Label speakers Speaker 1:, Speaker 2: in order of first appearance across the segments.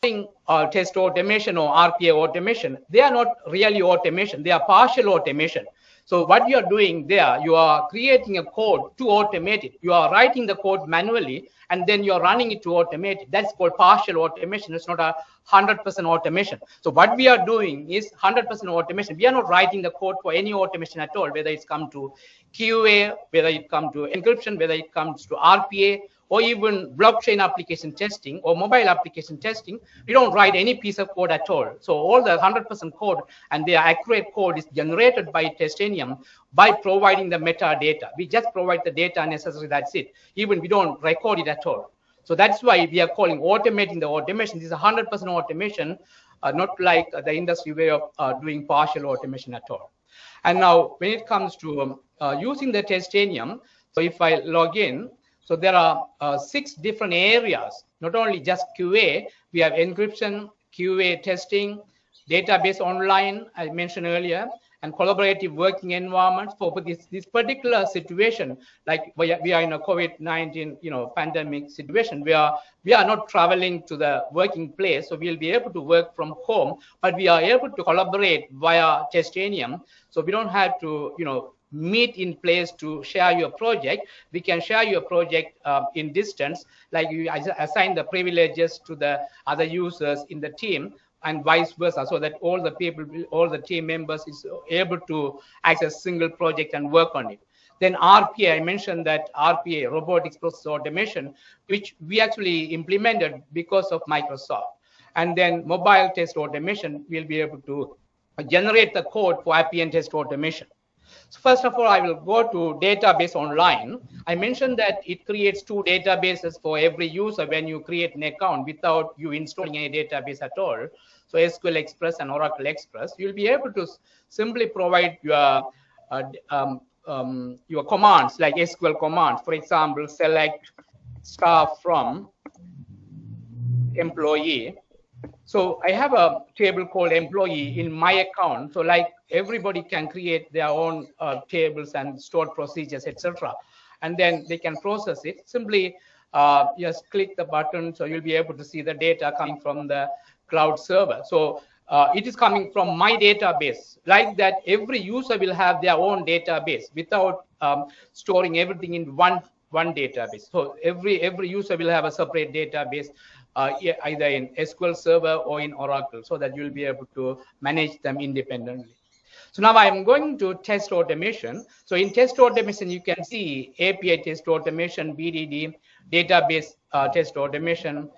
Speaker 1: test automation or RPA automation, they are not really automation. They are partial automation. So what you are doing there, you are creating a code to automate it. You are writing the code manually, and then you are running it to automate it. That's called partial automation. It's not a 100% automation. So what we are doing is 100% automation. We are not writing the code for any automation at all, whether it's come to QA, whether it comes to encryption, whether it comes to RPA, or even blockchain application testing or mobile application testing. We don't write any piece of code at all. So all the 100% code and the accurate code is generated by Testanium by providing the metadata. We just provide the data necessary, that's it. Even we don't record it at all. So that's why we are calling automating the automation. This is 100% automation, not like the industry way of doing partial automation at all. And now when it comes to using the Testanium, so if I log in, so there are 6 different areas, not only just QA, we have encryption, QA testing, database online, I mentioned earlier, and collaborative working environments for this particular situation. Like we are in a COVID-19 pandemic situation where we are not traveling to the working place, so we'll be able to work from home, but we are able to collaborate via Testanium. So we don't have to meet in place to share your project. We can share your project in distance, like you assign the privileges to the other users in the team and vice versa, so that all the people, all the team members is able to access single project and work on it. Then RPA, I mentioned that RPA, robotics process automation, which we actually implemented because of Microsoft. And then mobile test automation, we'll be able to generate the code for Appian test automation. So first of all, I will go to database online. I mentioned that it creates 2 databases for every user when you create an account without you installing any database at all. So SQL Express and Oracle Express, you'll be able to simply provide your commands like SQL commands. For example, select star from employee. So I have a table called employee in my account. So like everybody can create their own tables and stored procedures, etc. And then they can process it. Simply just click the button. So you'll be able to see the data coming from the cloud server. So it is coming from my database. Like that, every user will have their own database without storing everything in one database. So every user will have a separate database, either in SQL Server or in Oracle, so that you'll be able to manage them independently. So now I'm going to test automation. So in test automation, you can see API test automation, BDD, database test automation,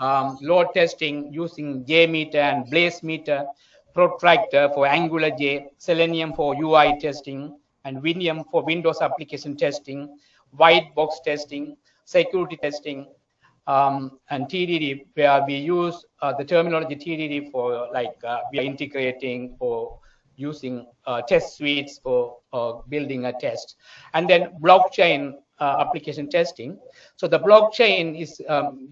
Speaker 1: load testing using JMeter and BlazeMeter, Protractor for AngularJ, Selenium for UI testing, and Vimium for Windows application testing, white box testing, security testing, and TDD, where we use the terminology TDD for we are integrating or using test suites for building a test. And then blockchain application testing. So the blockchain is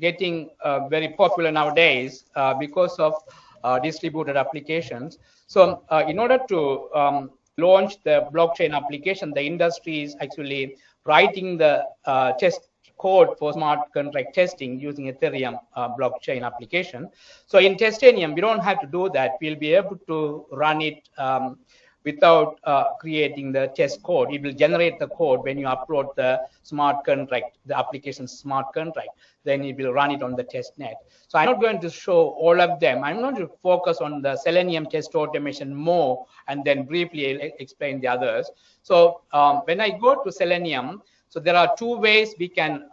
Speaker 1: getting very popular nowadays because of distributed applications. So in order to launch the blockchain application, the industry is actually writing the test code for smart contract testing using Ethereum blockchain application. So in Testanium, we don't have to do that. We'll be able to run it without creating the test code. It will generate the code when you upload the smart contract, the application smart contract. Then it will run it on the test net. So I'm not going to show all of them. I'm going to focus on the Selenium test automation more and then briefly explain the others. So when I go to Selenium, so there are 2 ways we can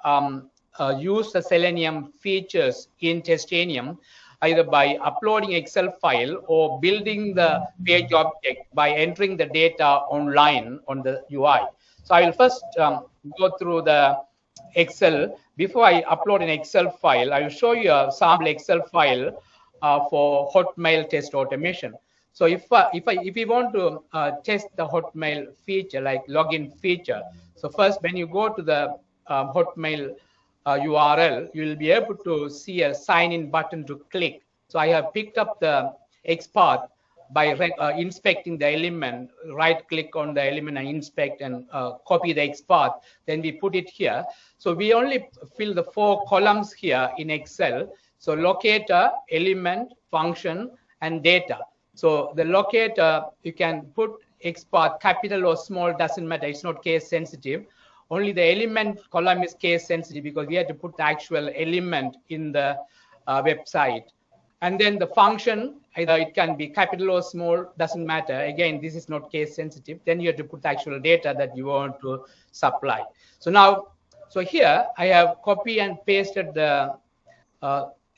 Speaker 1: use the Selenium features in Testanium, either by uploading Excel file or building the page object by entering the data online on the UI. So I will first go through the Excel. Before I upload an Excel file, I will show you a sample Excel file for Hotmail test automation. So if we want to test the Hotmail feature, like login feature, so first when you go to the Hotmail URL, you will be able to see a sign in button to click. So I have picked up the XPath by inspecting the element, right click on the element and inspect and copy the XPath. Then we put it here. So we only fill the 4 columns here in Excel. So locator, element, function, and data. So the locator, you can put XPath, capital or small, doesn't matter. It's not case sensitive. Only the element column is case sensitive because we have to put the actual element in the website. And then the function, either it can be capital or small, doesn't matter. Again, this is not case sensitive. Then you have to put the actual data that you want to supply. So now, so here I have copy and pasted the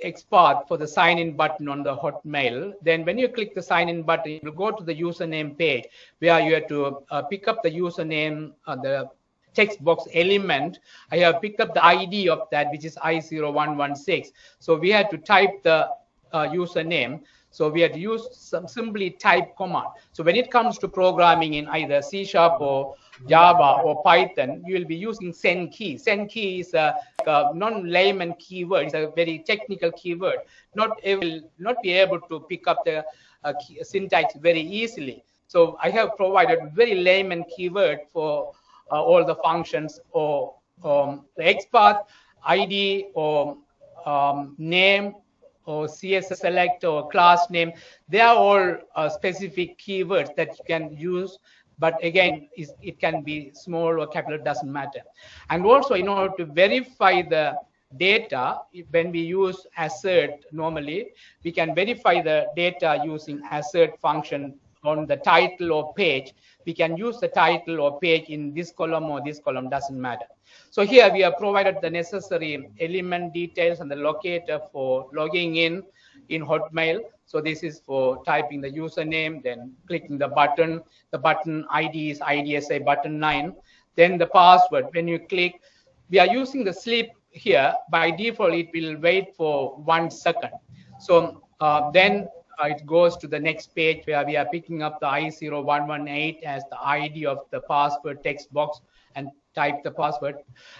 Speaker 1: XPath for the sign in button on the Hotmail. Then when you click the sign in button, you will go to the username page where you have to pick up the username, the text box element. I have picked up the ID of that, which is I0116. So we had to type the username. So we had to use some simply type command. So when it comes to programming in either C# or Java or Python, you will be using send key. Send key is a non-layman keyword. It's a very technical keyword. Not be able to pick up the syntax very easily. So I have provided very layman keyword for all the functions or the XPath, ID or name or CSS select or class name. They are all specific keywords that you can use. But again, it can be small or capital, doesn't matter. And also, in order to verify the data, when we use assert normally, we can verify the data using assert function on the title or page. We can use the title or page in this column or this column, doesn't matter. So here we have provided the necessary element details and the locator for logging in Hotmail. So this is for typing the username, then clicking the button. The button ID is IDSA button 9. Then the password. When you click, we are using the sleep here. By default, it will wait for 1 second. So then it goes to the next page where we are picking up the I0118 as the ID of the password text box and type the password.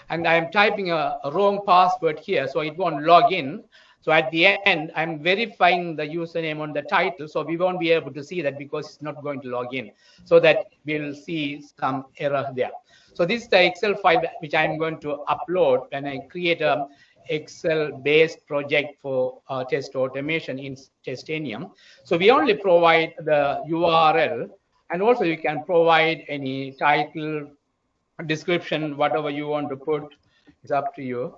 Speaker 1: And I am typing a wrong password here, so it won't log in. So at the end, I'm verifying the username on the title, so we won't be able to see that because it's not going to log in. So that we'll see some error there. So this is the Excel file which I'm going to upload when I create a Excel-based project for test automation in Testanium. So we only provide the URL, and also you can provide any title, description, whatever you want to put. It's up to you.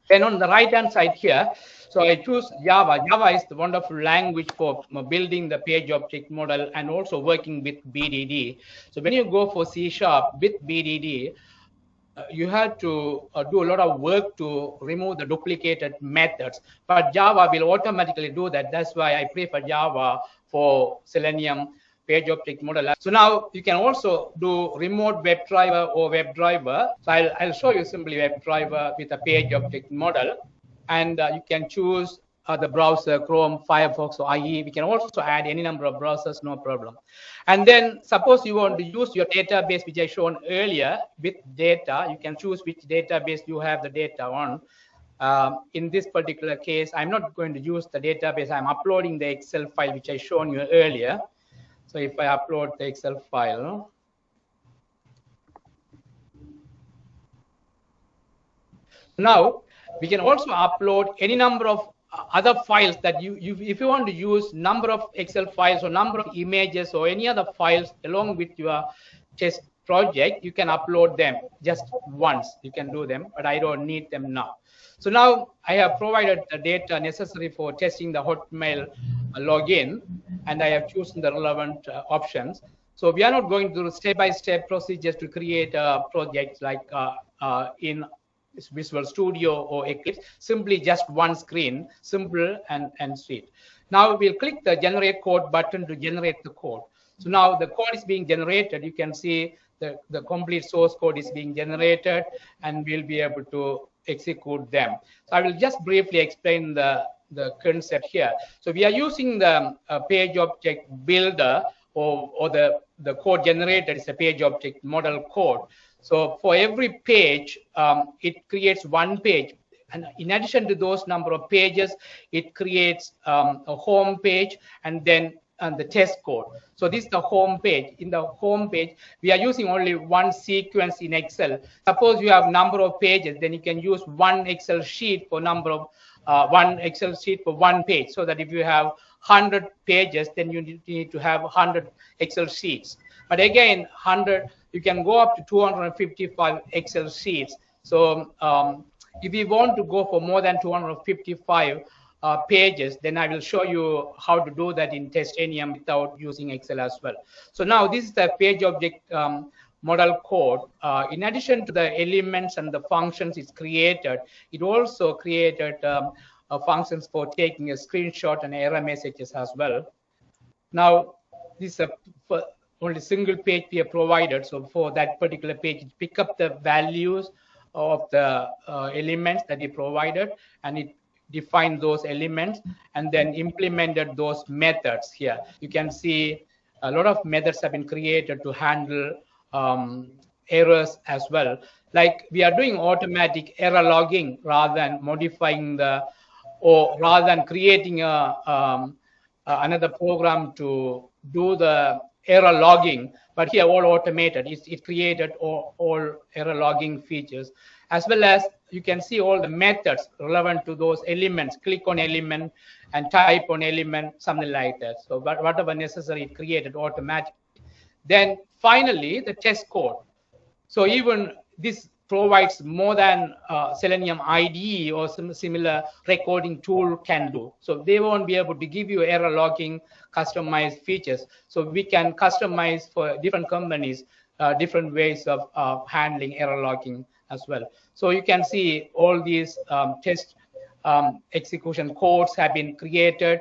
Speaker 1: Then on the right-hand side here, so I choose Java. Java is the wonderful language for building the page object model and also working with BDD. So when you go for C# with BDD, you have to do a lot of work to remove the duplicated methods. But Java will automatically do that. That's why I prefer Java for Selenium page object model. So now you can also do remote WebDriver or WebDriver. So I'll show you simply WebDriver with a page object model. And you can choose the browser, Chrome, Firefox, or IE. We can also add any number of browsers, no problem. And then suppose you want to use your database, which I shown earlier with data. You can choose which database you have the data on. In this particular case, I'm not going to use the database. I'm uploading the Excel file, which I shown you earlier. So if I upload the Excel file, now we can also upload any number of other files that if you want to use number of Excel files or number of images or any other files along with your test project, you can upload them just once. You can do them, but I don't need them now. So now I have provided the data necessary for testing the Hotmail login, and I have chosen the relevant options. So we are not going to do step-by-step procedures to create a project like in Visual Studio or Eclipse. Simply just one screen, simple and sweet. Now we'll click the Generate Code button to generate the code. So now the code is being generated. You can see the complete source code is being generated, and we'll be able to execute them. So I will just briefly explain the concept here. So we are using the page object builder or the code generated is a page object model code. So for every page, it creates one page. And in addition to those number of pages, it creates a home page and then the test code. So this is the home page. In the home page, we are using only one sequence in Excel. Suppose you have number of pages, then you can use one Excel sheet for number of one Excel sheet for one page. So that if you have 100 pages, then you need to have 100 Excel sheets. But again, 100, you can go up to 255 Excel sheets. So if you want to go for more than 255 pages, then I will show you how to do that in Testanium without using Excel as well. So now this is the page object model code. In addition to the elements and the functions it's created, it also created functions for taking a screenshot and error messages as well. Now this is only single page we have provided. So for that particular page, pick up the values of the elements that we provided, and it defined those elements and then implemented those methods here. You can see a lot of methods have been created to handle errors as well. Like we are doing automatic error logging rather than modifying or rather than creating another program to do the error logging, but here all automated. It created all error logging features, as well as you can see all the methods relevant to those elements. Click on element and type on element, something like that. So whatever necessary, it created automatically. Then finally, the test code. So even this provides more than Selenium IDE or some similar recording tool can do. So they won't be able to give you error logging customized features. So we can customize for different companies different ways of handling error logging as well. So you can see all these test execution codes have been created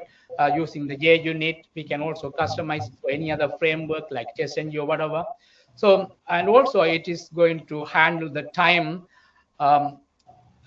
Speaker 1: using the JUnit. We can also customize for any other framework like TestNG or whatever. So, and also it is going to handle the time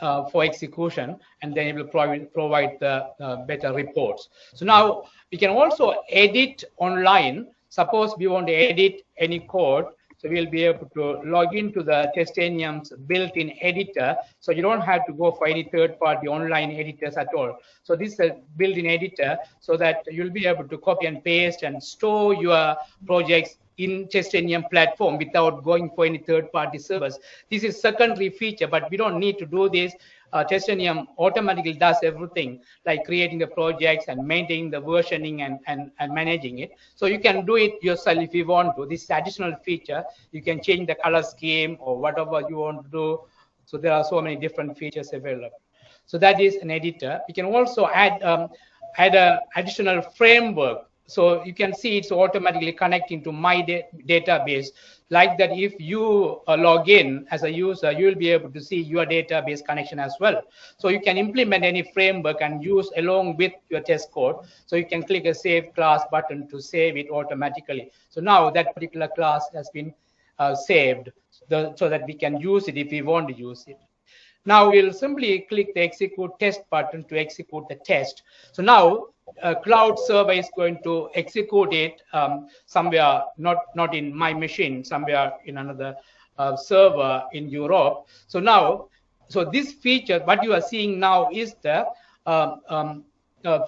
Speaker 1: for execution, and then it will provide the better reports. So now we can also edit online. Suppose we want to edit any code, so we'll be able to log into the Testanium's built-in editor. So you don't have to go for any third-party online editors at all. So this is a built-in editor so that you'll be able to copy and paste and store your projects in Testanium platform without going for any third-party servers. This is secondary feature, but we don't need to do this. Testanium automatically does everything, like creating the projects and maintaining the versioning and managing it. So you can do it yourself if you want to. This additional feature, you can change the color scheme or whatever you want to do. So there are so many different features available. So that is an editor. You can also add an additional framework. So you can see it's automatically connecting to my database. Like that, if you log in as a user, you will be able to see your database connection as well. So you can implement any framework and use along with your test code. So you can click a save class button to save it automatically. So now that particular class has been saved so that we can use it if we want to use it. Now we'll simply click the execute test button to execute the test. So now cloud server is going to execute it somewhere, not in my machine, somewhere in another server in Europe. So now, so this feature, what you are seeing now is the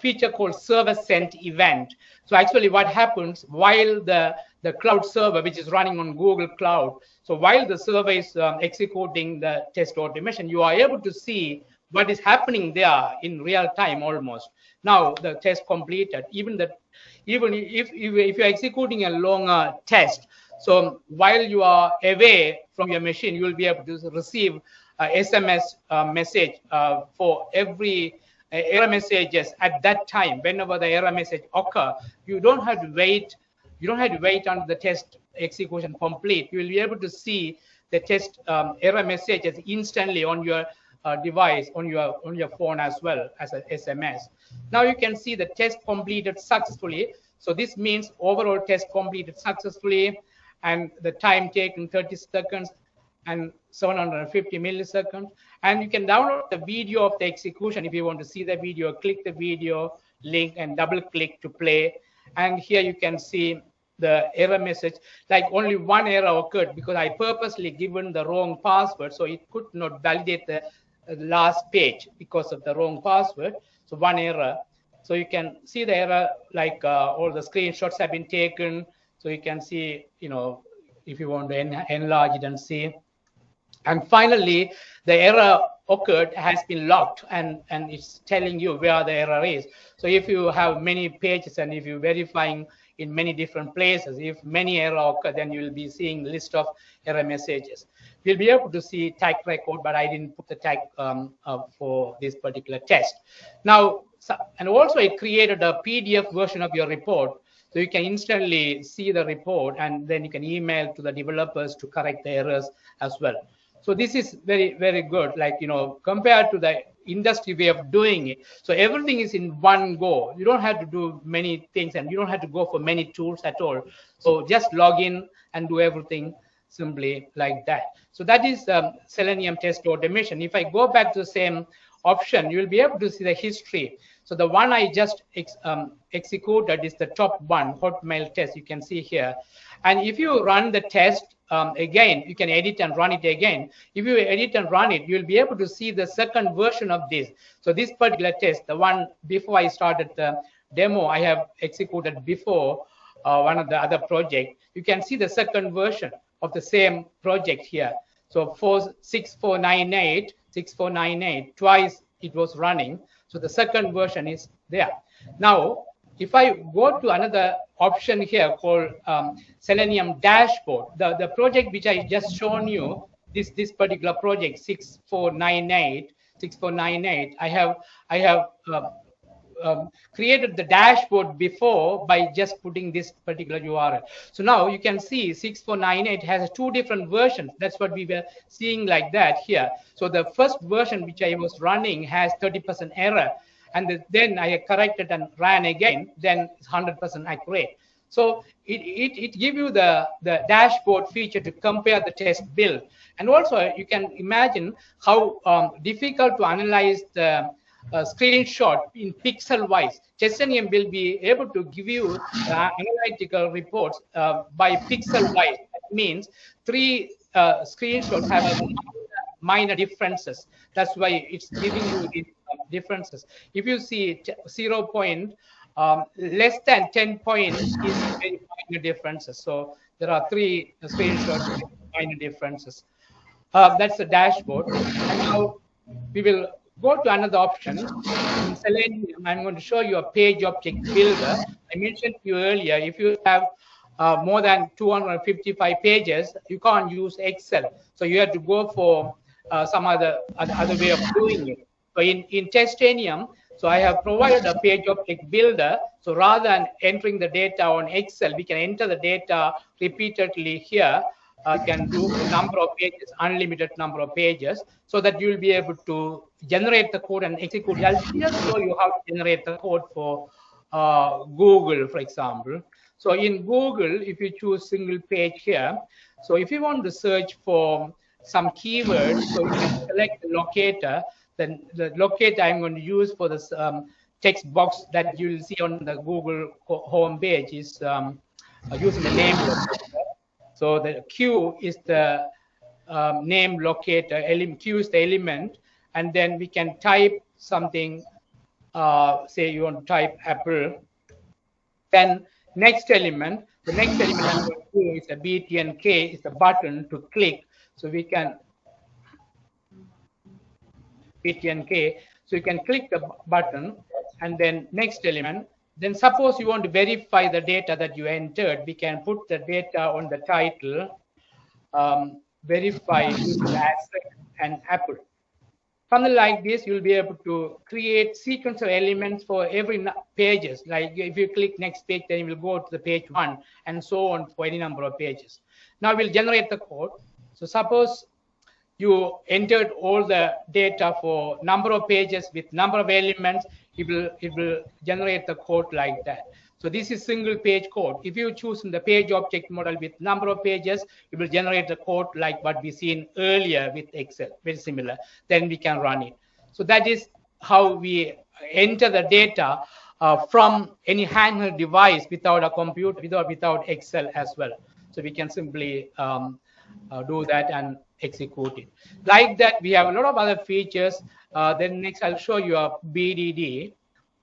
Speaker 1: feature called server sent event. So actually what happens while the cloud server, which is running on Google Cloud, so while the server is executing the test automation, you are able to see what is happening there in real time almost. Now the test completed, even if you're executing a longer test, so while you are away from your machine, you will be able to receive a SMS message for every error messages at that time. Whenever the error message occur, you don't have to wait. You don't have to wait until the test execution complete. You will be able to see the test error messages instantly on your device, on your phone as well as an SMS. Now you can see the test completed successfully. So this means overall test completed successfully, and the time taken 30 seconds and 750 milliseconds. And you can download the video of the execution if you want to see the video. Click the video link and double click to play. And here you can see the error message. Like only one error occurred because I purposely given the wrong password, so it could not validate the last page because of the wrong password. So one error. So you can see the error, like all the screenshots have been taken. So you can see, if you want to enlarge it and see. And finally, the error occurred has been locked, and it's telling you where the error is. So if you have many pages and if you're verifying in many different places, if many error occur, then you will be seeing list of error messages. We'll be able to see tag record, but I didn't put the tag for this particular test. Now, and also it created a PDF version of your report. So you can instantly see the report, and then you can email to the developers to correct the errors as well. So this is very, very good, like, compared to the industry way of doing it. So everything is in one go. You don't have to do many things, and you don't have to go for many tools at all. So just log in and do everything simply like that. So that is Selenium test automation. If I go back to the same option, you will be able to see the history. So the one I just executed is the top one, Hotmail test. You can see here. And if you run the test again, you can edit and run it again. If you edit and run it, you'll be able to see the second version of this. So this particular test, the one before I started the demo, I have executed before one of the other project. You can see the second version of the same project here. So 6498, twice it was running. So the second version is there. Now, if I go to another option here called Selenium dashboard, the project which I just shown you, this particular project 6498, I have created the dashboard before by just putting this particular URL. So now you can see 6498 has two different versions. That's what we were seeing like that here. So the first version which I was running has 30% error. And then I corrected and ran again, then it's 100% accurate. So it gives you the dashboard feature to compare the test build. And also you can imagine how difficult to analyze the screenshot in pixel wise. Selenium will be able to give you analytical reports by pixel wise. That means 3 screenshots have a minor differences. That's why it's giving you these differences. If you see 0 point, less than 10 points is very minor differences. So there are 3 screenshots with minor differences. That's the dashboard. And now we will go to another option. In Selenium, I'm going to show you a page object builder. I mentioned to you earlier, if you have more than 255 pages, you can't use Excel. So you have to go for some other way of doing it. So in Testanium, so I have provided a page object builder. So rather than entering the data on Excel, we can enter the data repeatedly here. Can do a number of pages, unlimited number of pages, so that you will be able to generate the code and execute. I'll just show you how to generate the code for Google, for example. So in Google, if you choose single page here, so if you want to search for some keywords, so you can select the locator. Then the locator I'm going to use for this text box that you will see on the Google home page is using the name locator. So the Q is the name locator, Q is the element, and then we can type something, say you want to type Apple. Then next element, the next element I'm going to do is a BTNK, is the button to click. So we can BTNK, so you can click the button, and then next element. Then suppose you want to verify the data that you entered, we can put the data on the title, verify using asterisk and Apple. Something like this, you'll be able to create sequence of elements for every pages. Like if you click next page, then you will go to the page 1 and so on for any number of pages. Now we'll generate the code. So suppose you entered all the data for number of pages with number of elements, it will generate the code like that. So this is single page code. If you choose the page object model with number of pages, it will generate the code like what we seen earlier with Excel, very similar. Then we can run it. So that is how we enter the data from any handheld device without a computer, without Excel as well. So we can simply do that and execute it. Like that, we have a lot of other features. Then next, I'll show you a BDD.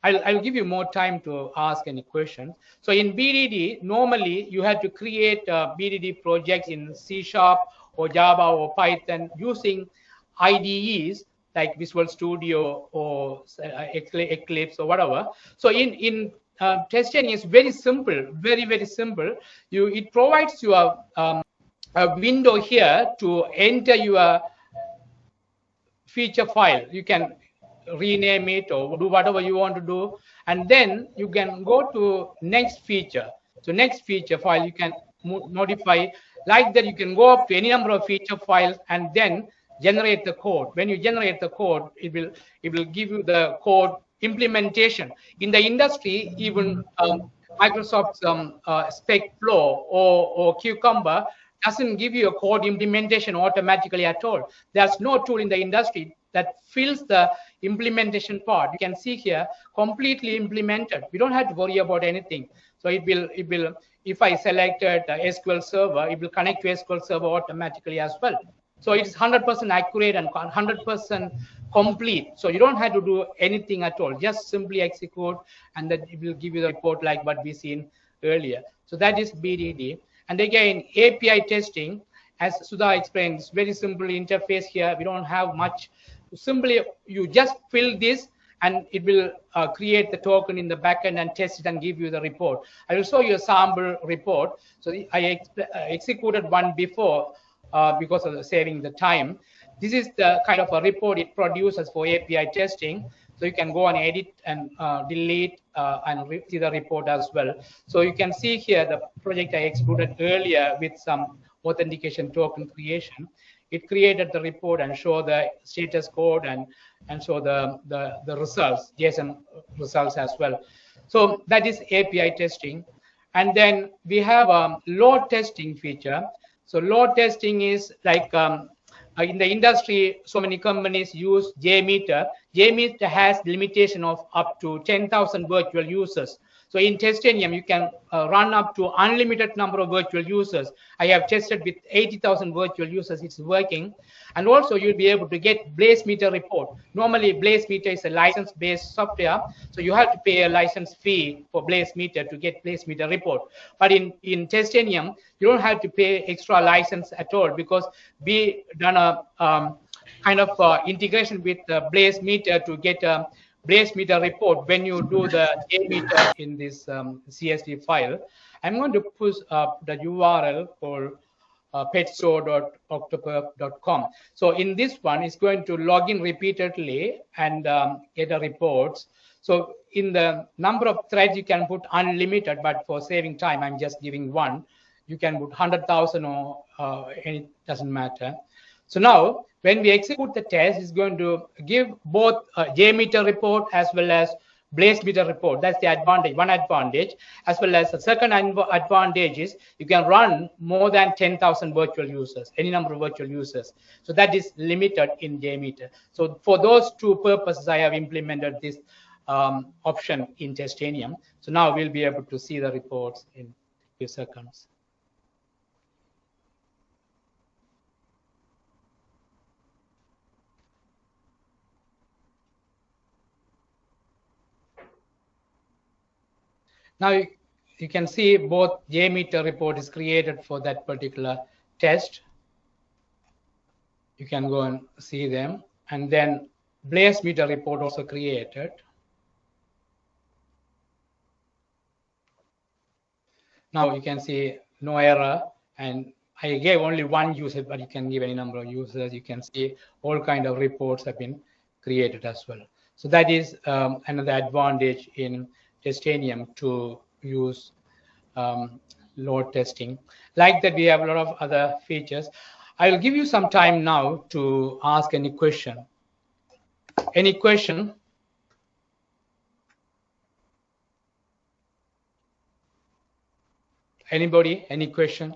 Speaker 1: I'll give you more time to ask any questions. So in BDD, normally you have to create BDD projects in C# or Java or Python using IDEs like Visual Studio or Eclipse or whatever. So in testing is very simple, very simple. It provides you a window here to enter your feature file. You can rename it or do whatever you want to do, and then you can go to next feature. So next feature file you can modify like that. You can go up to any number of feature files and then generate the code. When you generate the code, it will give you the code implementation. In the industry, even Microsoft's Spec Flow or Cucumber doesn't give you a code implementation automatically at all. There's no tool in the industry that fills the implementation part. You can see here, completely implemented. We don't have to worry about anything. So it will, if I selected SQL Server, it will connect to SQL Server automatically as well. So it's 100% accurate and 100% complete. So you don't have to do anything at all. Just simply execute, and then it will give you the report like what we seen earlier. So that is BDD. And again, API testing, as Sudha explained, it's very simple interface here. We don't have much. Simply, you just fill this, and it will create the token in the backend and test it and give you the report. I will show you a sample report. So I executed one before because of saving the time. This is the kind of a report it produces for API testing. So you can go and edit and delete and see the report as well. So you can see here the project I executed earlier with some authentication token creation. It created the report and show the status code and show the results, JSON results as well. So that is API testing. And then we have a load testing feature. So load testing is like in the industry, so many companies use JMeter. JMeter has limitation of up to 10,000 virtual users. So in Testanium, you can run up to unlimited number of virtual users. I have tested with 80,000 virtual users. It's working. And also you'll be able to get BlazeMeter report. Normally BlazeMeter is a license-based software. So you have to pay a license fee for BlazeMeter to get BlazeMeter report. But in Testanium, you don't have to pay extra license at all, because we done a kind of integration with BlazeMeter to get a BlazeMeter report when you do the JMeter in this CSV file. I'm going to push the URL for petstore.octoperf.com. So in this one, it's going to log in repeatedly and get the reports. So in the number of threads, you can put unlimited, but for saving time, I'm just giving one. You can put 100,000 or it doesn't matter. So now, when we execute the test, it's going to give both JMeter report as well as BlazeMeter report. That's the advantage, one advantage. As well as the second advantage is you can run more than 10,000 virtual users, any number of virtual users. So that is limited in JMeter. So for those two purposes, I have implemented this option in Testanium. So now we'll be able to see the reports in a few seconds. Now you can see both JMeter report is created for that particular test. You can go and see them. And then BlazeMeter report also created. Now you can see no error. And I gave only one user, but you can give any number of users. You can see all kind of reports have been created as well. So that is another advantage in Testanium to use load testing. Like that, we have a lot of other features. I will give you some time now to ask any question. Any question? Anybody? Any question?